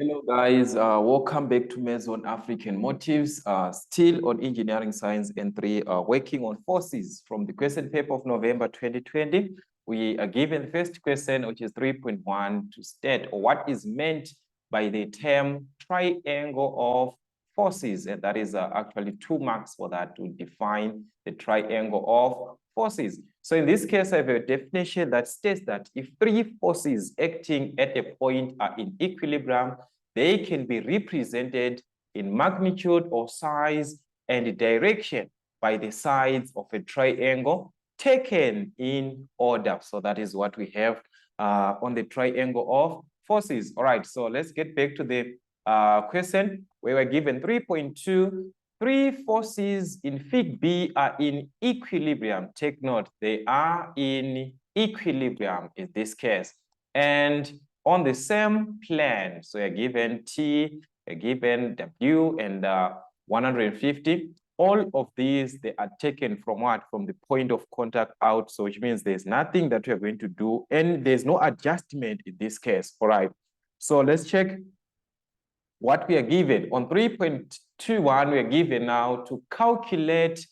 Hello guys, welcome back to Meson African Motives, still on engineering science and 3, working on forces from the question paper of November 2020. We are given the first question, which is 3.1, to state what is meant by the term triangle of forces, and that is actually 2 marks for that to define the triangle of forces. So in this case, I have a definition that states that if 3 forces acting at a point are in equilibrium, they can be represented in magnitude or size and direction by the sides of a triangle taken in order. So that is what we have on the triangle of forces. All right, so let's get back to the question. We were given 3.2. 3 forces in Fig B are in equilibrium. Take note, they are in equilibrium in this case. And on the same plane, so you're given T, you're given W, and 150. All of these, they are taken from what? From the point of contact out. So which means there's nothing that we're going to do, and there's no adjustment in this case. All right. So let's check what we are given. On 3.21, we are given now to calculate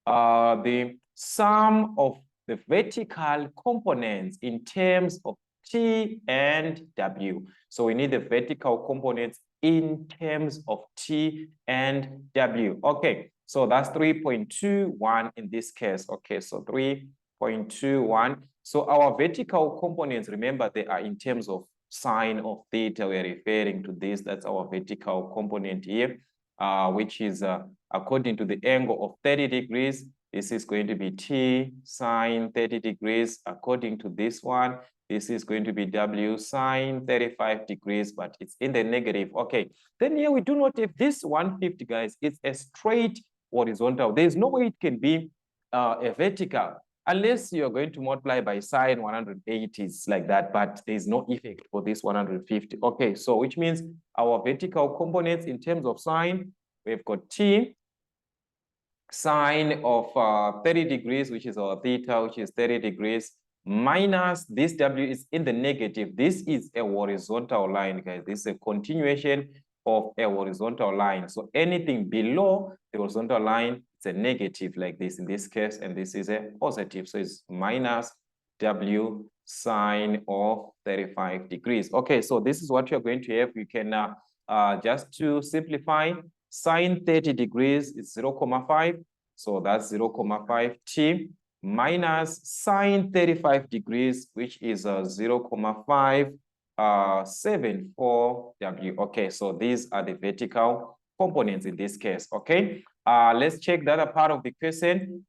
the sum of the vertical components in terms of T and W. So we need the vertical components in terms of T and W. Okay, so that's 3.21 in this case. Okay, so 3.21. So our vertical components, remember, they are in terms of sine of theta. We are referring to this. That's our vertical component here, which is according to the angle of 30 degrees. This is going to be T sine 30 degrees. According to this one, this is going to be W sine 35 degrees, but it's in the negative. Okay, then here we do not have this 150, guys. It's a straight horizontal. There's no way it can be a vertical, unless you're going to multiply by sine 180, it's like that, but there's no effect for this 150. Okay, so which means our vertical components in terms of sine, we've got T sine of 30 degrees, which is our theta, which is 30 degrees, minus this W is in the negative. This is a horizontal line, guys. This is a continuation of a horizontal line. So anything below the horizontal line, it's a negative like this in this case, and this is a positive. So it's minus W sine of 35 degrees. Okay, so this is what you're going to have. You can just to simplify, sine 30 degrees is 0.5. So that's 0.5 T minus sine 35 degrees, which is 0.574 W. Okay, so these are the vertical components in this case. Okay, let's check the other part of the question,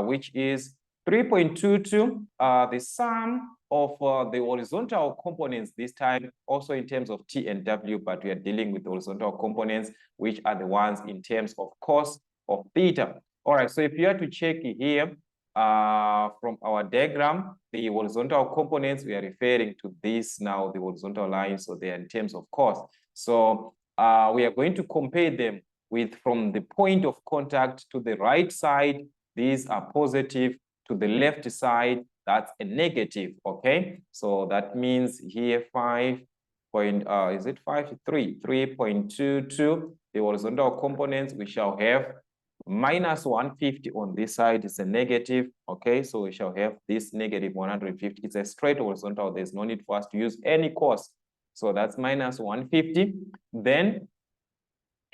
which is 3.22, the sum of the horizontal components this time, also in terms of T and W, but we are dealing with horizontal components, which are the ones in terms of cos of theta. All right, so if you have to check here from our diagram, the horizontal components, we are referring to this now, the horizontal line, so they are in terms of cos. So we are going to compare them with from the point of contact to the right side, these are positive, to the left side, that's a negative. Okay, so that means here 3.22, the horizontal components, we shall have minus 150 on this side is a negative. Okay, so we shall have this negative 150. It's a straight horizontal. There's no need for us to use any cos. So that's minus 150. Then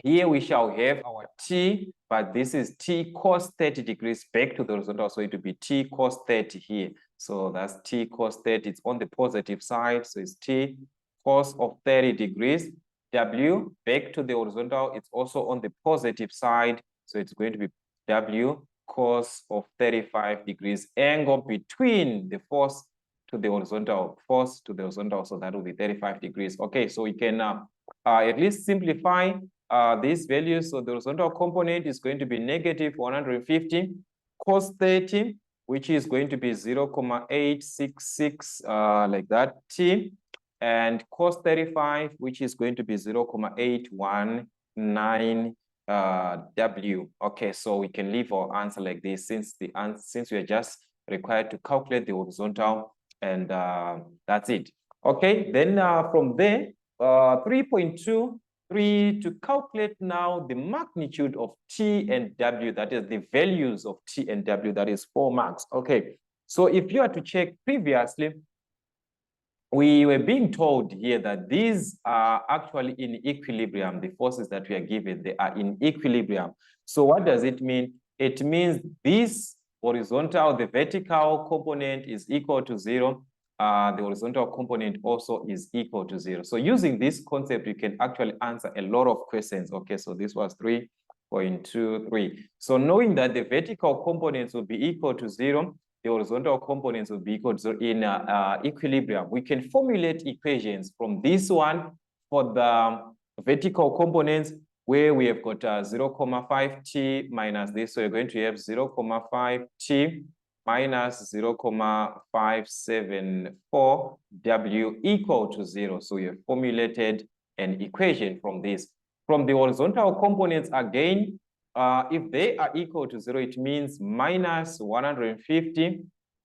here we shall have our T, but this is T cos 30 degrees back to the horizontal. So it will be T cos 30 here. So that's T cos 30. It's on the positive side. So it's T cos of 30 degrees. W back to the horizontal. It's also on the positive side. So it's going to be W cos of 35 degrees, angle between the force to the horizontal, force to the horizontal. So that will be 35 degrees. Okay, so we can at least simplify these values. So the horizontal component is going to be negative 150 cos 30, which is going to be 0.866 like that T, and cos 35, which is going to be 0.819 W. Okay, so we can leave our answer like this, since we are just required to calculate the horizontal, and that's it. Okay, then from there 3.23 to calculate now the magnitude of T and W, that is the values of T and W, that is 4 marks. Okay, so if you are to check previously, we were being told here that these are actually in equilibrium. The forces that we are given, they are in equilibrium. So what does it mean? It means this horizontal, the vertical component is equal to 0. The horizontal component also is equal to 0. So using this concept, you can actually answer a lot of questions. Okay, so this was 3.23. So knowing that the vertical components will be equal to 0, the horizontal components will be equal to in equilibrium. We can formulate equations from this one for the vertical components, where we have got 0,5t minus this. So you're going to have 0,5t minus 0,574w equal to 0. So we have formulated an equation from this. From the horizontal components again, if they are equal to 0, it means minus 150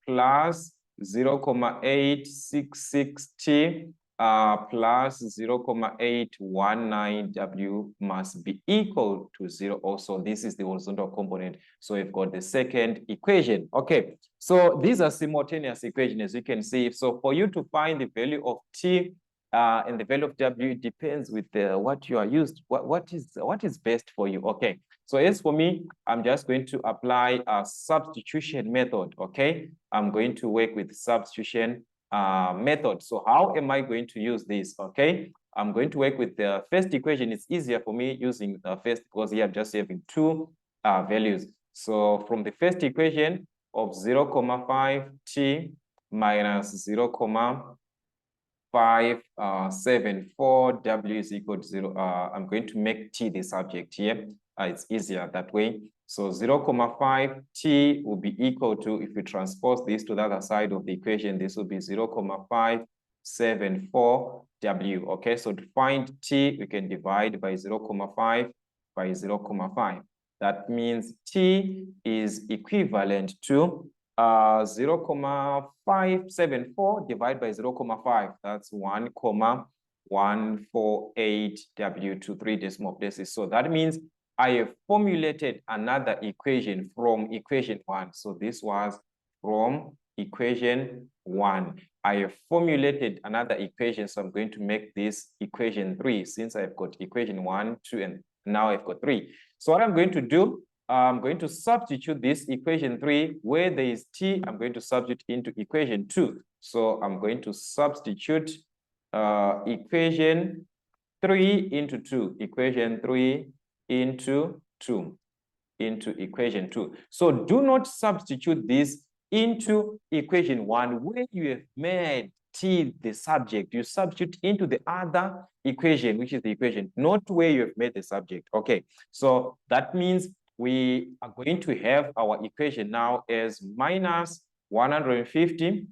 plus 0,866t plus 0,819w must be equal to 0 also. This is the horizontal component. So we've got the second equation. Okay, so these are simultaneous equations, as you can see. So for you to find the value of t and the value of w, it depends with what you are used. What is best for you? Okay. So as for me, I'm just going to apply a substitution method, okay? I'm going to work with substitution method. So how am I going to use this, okay? I'm going to work with the first equation. It's easier for me using the first because here I'm just having two values. So from the first equation of 0,5t minus 0,574 w is equal to 0. I'm going to make t the subject here. It's easier that way. So 0,5t will be equal to, if we transpose this to the other side of the equation, this will be 0,574w. Okay, so to find t, we can divide by 0,5 by 0,5. That means t is equivalent to 0,574 divided by 0,5. That's 1,148w to 3 decimal places. So that means I have formulated another equation from equation 1. So this was from equation 1. I have formulated another equation, so I'm going to make this equation 3 since I've got equation 1, 2, and now I've got 3. So what I'm going to do, I'm going to substitute this equation 3, where there is t, I'm going to substitute into equation 2. So I'm going to substitute equation 3 into 2, equation 3 into equation 2. So do not substitute this into equation 1 where you have made t the subject. You substitute into the other equation, which is the equation, not where you have made the subject. Okay, so that means we are going to have our equation now as minus 150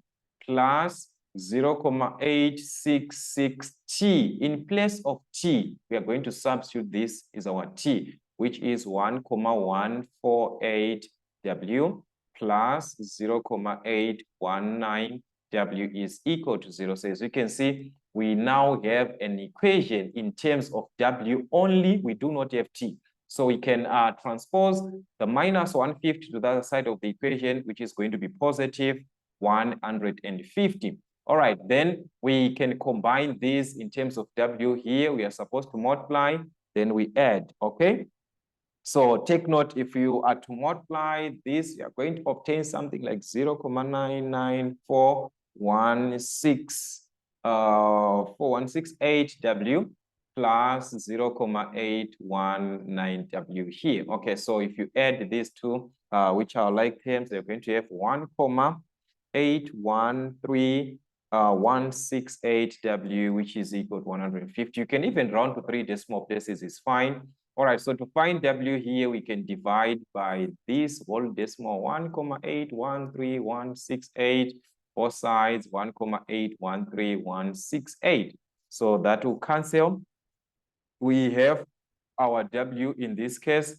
plus 0,866t. In place of t, we are going to substitute this is our t, which is 1,148w plus 0,819w is equal to 0. So as you can see, we now have an equation in terms of w only. We do not have t. So we can transpose the minus 150 to the other side of the equation, which is going to be positive 150. All right, then we can combine this in terms of w here. We are supposed to multiply, then we add, okay? So take note, if you are to multiply this, you are going to obtain something like 0,99416 plus 0,819w here. Okay, so if you add these two, which are like terms, you're going to have 1,813,168w, which is equal to 150. You can even round to 3 decimal places, is fine. All right, so to find w here, we can divide by this whole decimal, 1,813,168, both sides, 1,813,168. So that will cancel. We have our w in this case,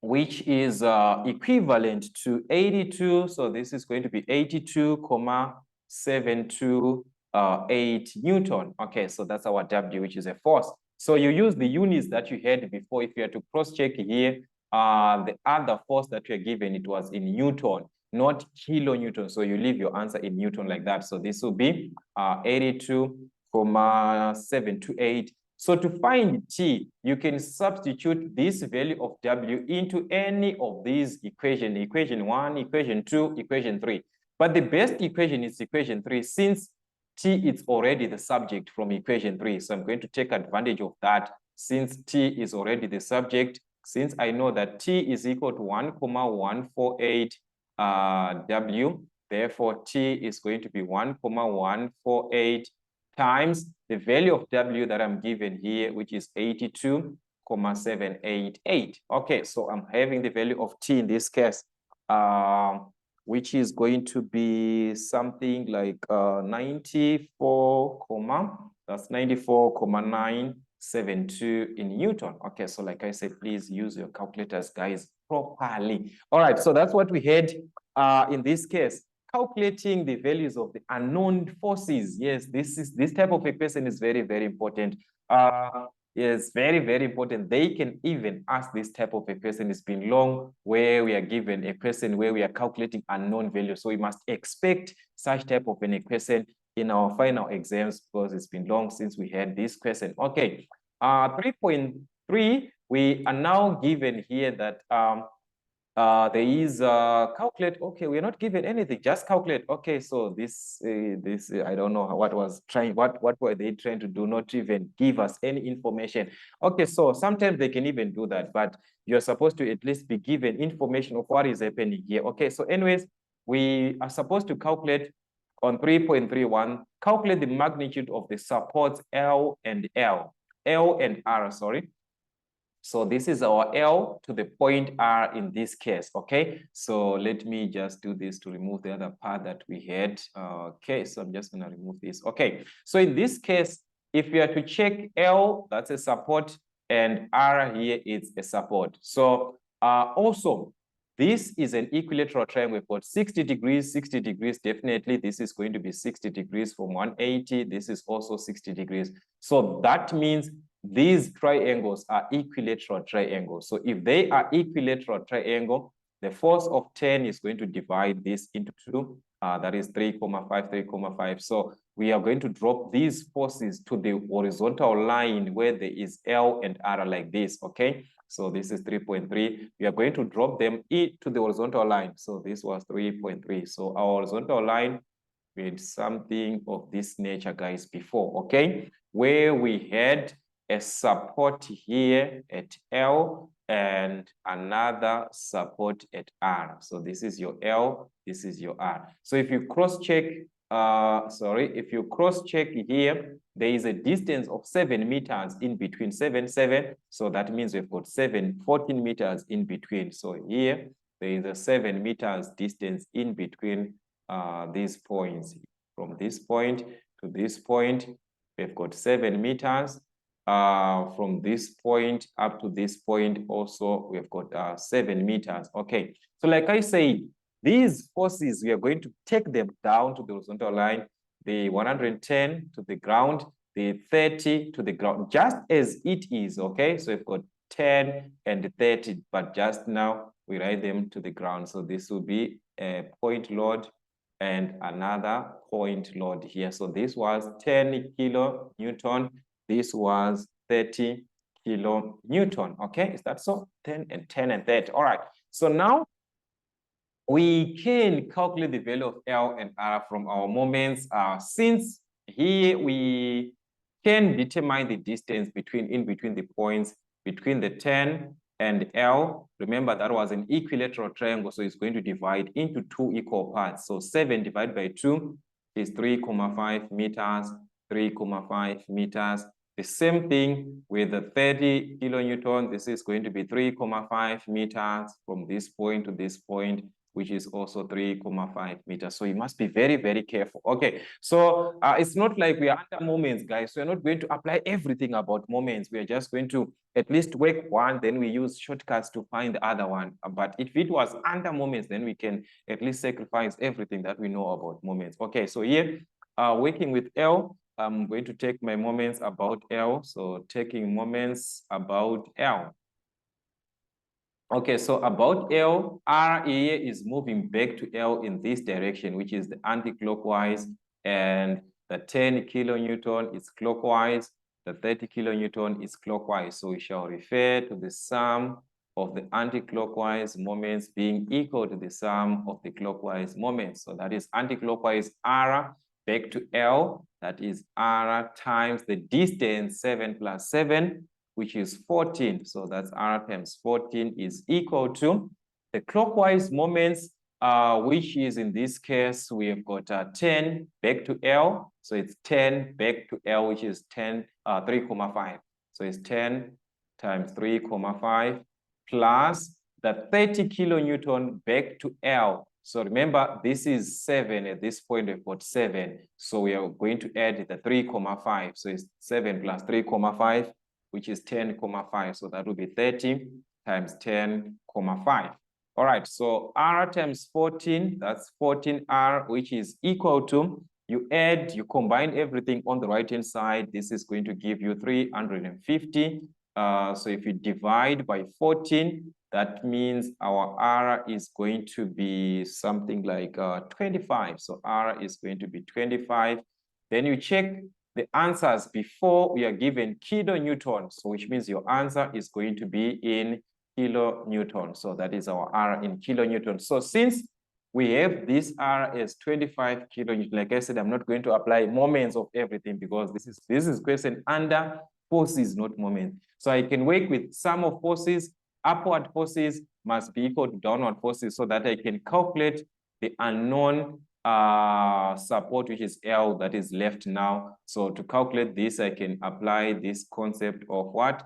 which is equivalent to 82. So this is going to be 82,72 8 Newton. Okay, so that's our W, which is a force. So you use the units that you had before. If you had to cross-check here, the other force that you're given, it was in Newton, not kilonewton. So you leave your answer in Newton like that. So this will be 82,728. So to find T, you can substitute this value of W into any of these equations, equation 1, equation 2, equation 3. But the best equation is equation 3, since T is already the subject from equation 3. So I'm going to take advantage of that, since T is already the subject. Since I know that T is equal to 1,148 W, therefore T is going to be 1,148 times the value of W that I'm given here, which is 82,788. Okay, so I'm having the value of T in this case, which is going to be something like 94, that's 94,972 in Newton. Okay, so like I said, please use your calculators, guys, properly. All right, so that's what we had in this case. Calculating the values of the unknown forces. Yes, this type of equation is very, very important. Yes, very, very important. They can even ask this type of equation. It's been long where we are given a question where we are calculating unknown values. So we must expect such type of an equation in our final exams, because it's been long since we had this question. Okay, 3.3, we are now given here that there is calculate. Okay, we're not given anything, just calculate. Okay, so this I don't know what were they trying to do, not even give us any information. Okay, so sometimes they can even do that, but you're supposed to at least be given information of what is happening here. Okay, so anyways, we are supposed to calculate on 3.31, calculate the magnitude of the supports L and R, sorry. So this is our L to the point R in this case, okay? So let me just do this to remove the other part that we had. Okay, so I'm just gonna remove this. Okay, so in this case, if we are to check L, that's a support, and R here is a support. So also, this is an equilateral triangle. We've got 60 degrees, definitely. This is going to be 60 degrees from 180. This is also 60 degrees. So that means these triangles are equilateral triangles. So if they are equilateral triangle, the force of 10 is going to divide this into 2. That is 3,5, 3,5. So we are going to drop these forces to the horizontal line where there is L and R like this, okay? So this is 3.3. We are going to drop them to the horizontal line. So this was 3.3. So our horizontal line with something of this nature, guys, before, okay? Where we had a support here at L and another support at R. So this is your L, this is your R. So if you cross-check, if you cross-check here, there is a distance of 7 meters in between, 7. So that means we've got 14 meters in between. So here, there is a 7 meters distance in between these points. From this point to this point, we've got 7 meters. From this point up to this point also, we've got 7 meters. Okay, so like I said, these forces, we are going to take them down to the horizontal line, the 110 to the ground, the 30 to the ground, just as it is, okay? So we've got 10 and 30, but just now we write them to the ground. So this will be a point load and another point load here. So this was 10 kilonewton. This was 30 kilonewton. Okay, is that so? 10 and 10 and 30. All right. So now we can calculate the value of L and R from our moments. Since here we can determine the distance in between the points between the 10 and L. Remember, that was an equilateral triangle, so it's going to divide into 2 equal parts. So 7 divided by 2 is 3,5 meters, 3,5 meters. The same thing with the 30 kilonewton. This is going to be 3,5 meters from this point to this point, which is also 3,5 meters. So you must be very, very careful. Okay, so it's not like we are under moments, guys. So we're not going to apply everything about moments. We are just going to at least work one, then we use shortcuts to find the other one. But if it was under moments, then we can at least sacrifice everything that we know about moments. Okay, so here working with L, I'm going to take my moments about L. So taking moments about L. Okay, so about L, R here is moving back to L in this direction, which is the anti-clockwise, and the 10 kilonewton is clockwise, the 30 kilonewton is clockwise. So we shall refer to the sum of the anti-clockwise moments being equal to the sum of the clockwise moments. So that is anti-clockwise R back to L, that is R times the distance 7 plus 7, which is 14. So that's R times 14 is equal to the clockwise moments, which is in this case, we have got 10 back to L. So it's 10 back to L, which is 3,5. So it's 10 times 3,5 plus the 30 kilonewton back to L. So remember, this is 7. At this point, we've got 7. So we are going to add the 3,5. So it's 7 plus 3,5, which is 10,5. So that will be 30 times 10,5. All right, so R times 14, that's 14R, which is equal to, you combine everything on the right-hand side. This is going to give you 350. So if you divide by 14, that means our R is going to be something like 25. So R is going to be 25. Then you check the answers before we are given kilonewton. So which means your answer is going to be in kilonewton. So that is our R in kilonewton. So since we have this R as 25 kilonewton, like I said, I'm not going to apply moments of everything because this is question under forces, not moments. So I can work with sum of forces. Upward forces must be equal to downward forces so that I can calculate the unknown support, which is L, that is left now. So to calculate this, I can apply this concept of what?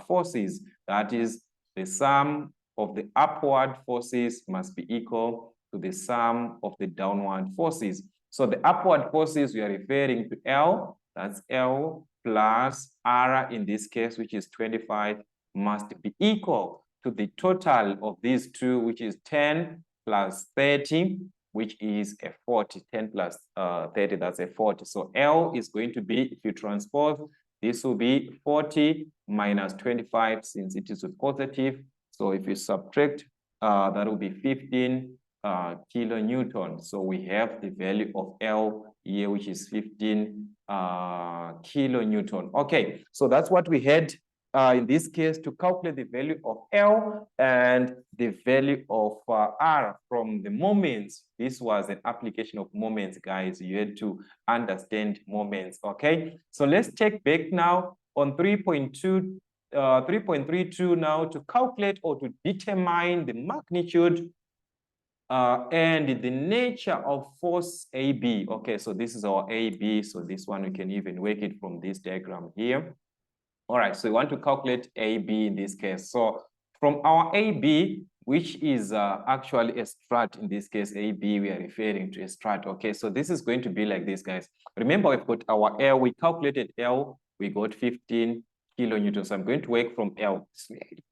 Forces. That is, the sum of the upward forces must be equal to the sum of the downward forces. So the upward forces, we are referring to L, that's L plus R in this case, which is 25, must be equal to the total of these two, which is 10 plus 30, which is a 40. 10 plus 30, that's a 40. So L is going to be, if you transpose, this will be 40 minus 25, since it is a positive. So if you subtract, that will be 15 kilonewton. So we have the value of L here, which is 15 kilonewton. Okay, so that's what we had in this case to calculate the value of L and the value of R from the moments. This was an application of moments, guys. You had to understand moments, okay? So let's take back now on 3.32 now to calculate or to determine the magnitude and the nature of force AB. Okay, so this is our AB. So this one, we can even work it from this diagram here. All right, so we want to calculate AB in this case. So from our AB, which is actually a strut, in this case, AB, we are referring to a strut. Okay, so this is going to be like this, guys. Remember, we've got our L, we calculated L, we got 15 kilonewtons. So I'm going to work from L.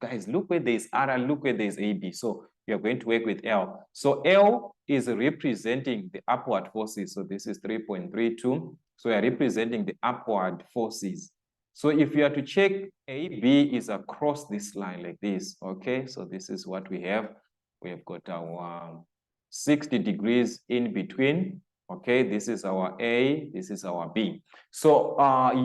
Guys, look where there's R, look where there's AB. So we are going to work with L. So L is representing the upward forces. So this is 3.32. So we are representing the upward forces. So if you are to check, AB is across this line like this, okay? So this is what we have. We have got our 60 degrees in between, okay? This is our A, this is our B. So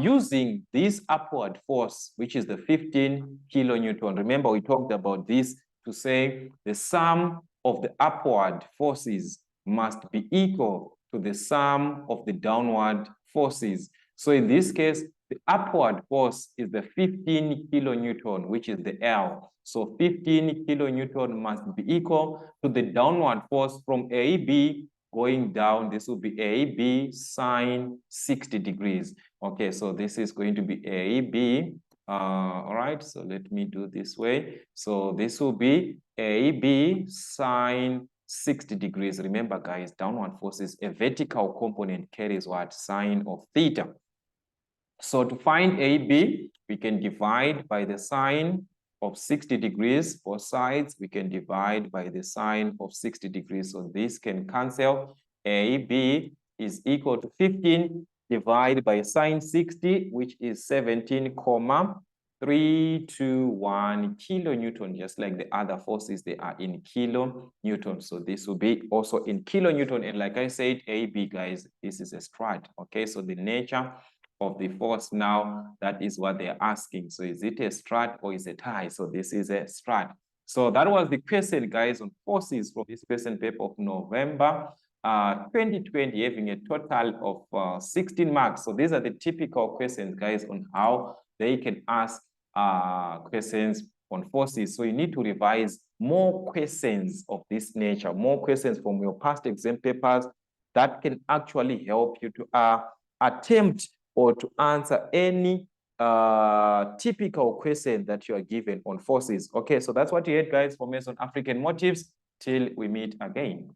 using this upward force, which is the 15 kilonewton, remember we talked about this to say the sum of the upward forces must be equal to the sum of the downward forces. So in this case, the upward force is the 15 kilonewton, which is the L. So 15 kilonewton must be equal to the downward force from AB going down. This will be AB sine 60 degrees. Okay, so this is going to be AB. All right, so let me do this way. So this will be AB sine 60 degrees. Remember, guys, downward forces, a vertical component carries what? Sine of theta. So to find AB, we can divide by the sine of 60 degrees. Both sides, we can divide by the sine of 60 degrees. So this can cancel. AB is equal to 15 divided by sine 60, which is 17,321 kilonewton, just like the other forces, they are in kilonewton. So this will be also in kilonewton. And like I said, AB, guys, this is a strat. Okay, so the nature of the force now, that is what they're asking. So is it a strat or is it high? So this is a strat. So that was the question, guys, on forces from this question paper of November 2020, having a total of 16 marks. So these are the typical questions, guys, on how they can ask questions on forces. So you need to revise more questions of this nature, more questions from your past exam papers that can actually help you to attempt or to answer any typical question that you are given on forces. Okay, so that's what you had, guys, for Meson African Motives. Till we meet again.